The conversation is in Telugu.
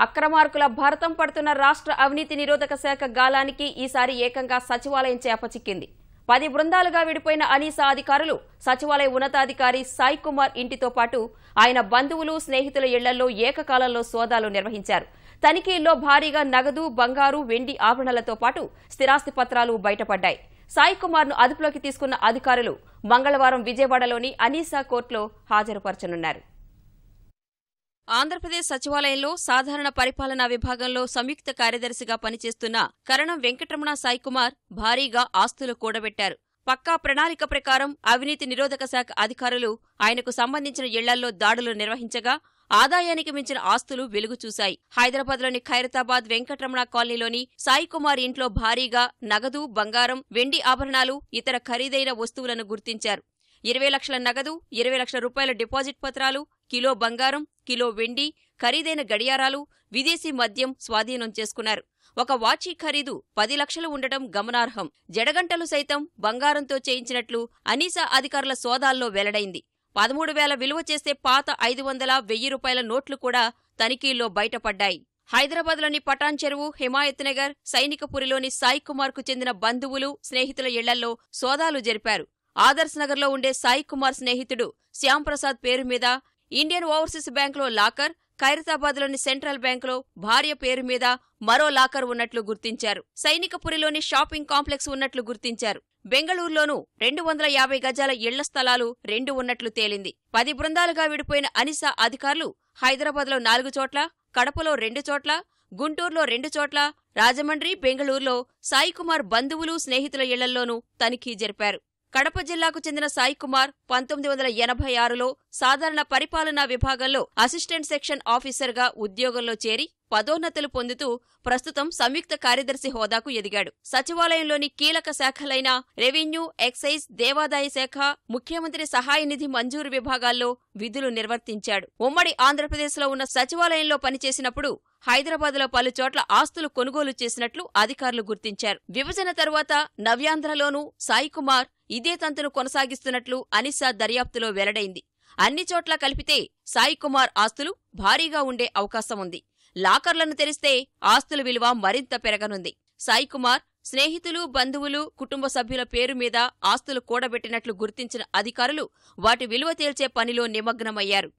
అక్రమార్కుల భారతం పడుతున్న రాష్ట్ర అవినీతి నిరోధక శాఖ గాలానికి ఈసారి ఏకంగా సచివాలయం చేపచిక్కింది. 10 బృందాలుగా విడిపోయిన అనీసా అధికారులు సచివాలయ ఉన్నతాధికారి సాయి కుమార్ ఇంటితో పాటు ఆయన బంధువులు స్నేహితుల ఇళ్లలో ఏకకాలంలో సోదాలు నిర్వహించారు. తనిఖీల్లో భారీగా నగదు, బంగారు, వెండి ఆభరణాలతో పాటు స్థిరాస్తి పత్రాలు బయటపడ్డాయి. సాయి కుమార్ ను అదుపులోకి తీసుకున్న అధికారులు మంగళవారం విజయవాడలోని అనీసా కోర్టులో హాజరుపరచనున్నారు. ఆంధ్రప్రదేశ్ సచివాలయంలో సాధారణ పరిపాలనా విభాగంలో సంయుక్త కార్యదర్శిగా పనిచేస్తున్న కరణం వెంకటరమణ సాయి కుమార్ భారీగా ఆస్తులు కూడబెట్టారు. పక్కా ప్రణాళిక ప్రకారం అవినీతి నిరోధక శాఖ అధికారులు ఆయనకు సంబంధించిన ఇళ్లల్లో దాడులు నిర్వహించగా ఆదాయానికి మించిన ఆస్తులు వెలుగుచూశాయి. హైదరాబాద్లోని ఖైరతాబాద్ వెంకటరమణ కాలనీలోని సాయి కుమార్ ఇంట్లో భారీగా నగదు, బంగారం, వెండి ఆభరణాలు, ఇతర ఖరీదైన వస్తువులను గుర్తించారు. 20 లక్షల నగదు, 20 లక్షల రూపాయల డిపాజిట్ పత్రాలు, కిలో బంగారం, కిలో వెండి, ఖరీదైన గడియారాలు, విదేశీ మద్యం స్వాధీనం చేసుకున్నారు. ఒక వాచీ ఖరీదు 10 లక్షలు ఉండటం గమనార్హం. జడగంటలు సైతం బంగారంతో చేయించినట్లు అనీసా అధికారుల సోదాల్లో వెల్లడైంది. 13,000 విలువ చేసే పాత 500, 1000 రూపాయల నోట్లు కూడా తనిఖీల్లో బయటపడ్డాయి. హైదరాబాద్లోని పటాన్ చెరువు, హిమాయత్ నగర్, సైనికపురిలోని సాయి కుమార్ కు చెందిన బంధువులు, స్నేహితుల ఇళ్లల్లో సోదాలు జరిపారు. ఆదర్శ్ నగర్లో ఉండే సాయి కుమార్ స్నేహితుడు శ్యాంప్రసాద్ పేరు మీద ఇండియన్ ఓవర్సీస్ బ్యాంకులో లాకర్, ఖైరతాబాద్లోని సెంట్రల్ బ్యాంకులో భార్య పేరు మీద మరో లాకర్ ఉన్నట్లు గుర్తించారు. సైనికపురిలోని షాపింగ్ కాంప్లెక్స్ ఉన్నట్లు గుర్తించారు. బెంగళూరులోనూ 250 గజాల ఇళ్ల స్థలాలు 2 ఉన్నట్లు తేలింది. 10 బృందాలుగా విడిపోయిన అనీసా అధికారులు హైదరాబాద్లో 4 చోట్ల, కడపలో 2 చోట్ల, గుంటూరులో 2 చోట్ల, రాజమండ్రి, బెంగళూరులో సాయి కుమార్ బంధువులు, స్నేహితుల ఇళ్లల్లోనూ తనిఖీ జరిపారు. కడప జిల్లాకు చెందిన సాయి కుమార్ 1986లో సాధారణ పరిపాలనా విభాగంలో అసిస్టెంట్ సెక్షన్ ఆఫీసర్గా ఉద్యోగంలో చేరి పదోన్నతులు పొందుతూ ప్రస్తుతం సంయుక్త కార్యదర్శి హోదాకు ఎదిగాడు. సచివాలయంలోని కీలక శాఖలైన రెవెన్యూ, ఎక్సైజ్, దేవాదాయ శాఖ, ముఖ్యమంత్రి సహాయ నిధి మంజూరు విభాగాల్లో విధులు నిర్వర్తించాడు. ఉమ్మడి ఆంధ్రప్రదేశ్లో ఉన్న సచివాలయంలో పనిచేసినప్పుడు హైదరాబాద్లో పలుచోట్ల ఆస్తులు కొనుగోలు చేసినట్లు అధికారులు గుర్తించారు. విభజన తరువాత నవ్యాంధ్రలోనూ సాయి కుమార్ ఇదే తంతును కొనసాగిస్తున్నట్లు అనీసా దర్యాప్తులో వెల్లడైంది. అన్ని చోట్ల కలిపితే సాయి కుమార్ ఆస్తులు భారీగా ఉండే అవకాశముంది. లాకర్లను తెరిస్తే ఆస్తుల విలువ మరింత పెరగనుంది. సాయి కుమార్ స్నేహితులు, బంధువులు, కుటుంబ సభ్యుల పేరు మీద ఆస్తులు కూడబెట్టినట్లు గుర్తించిన అధికారులు వాటి విలువ తేల్చే పనిలో నిమగ్నమయ్యారు.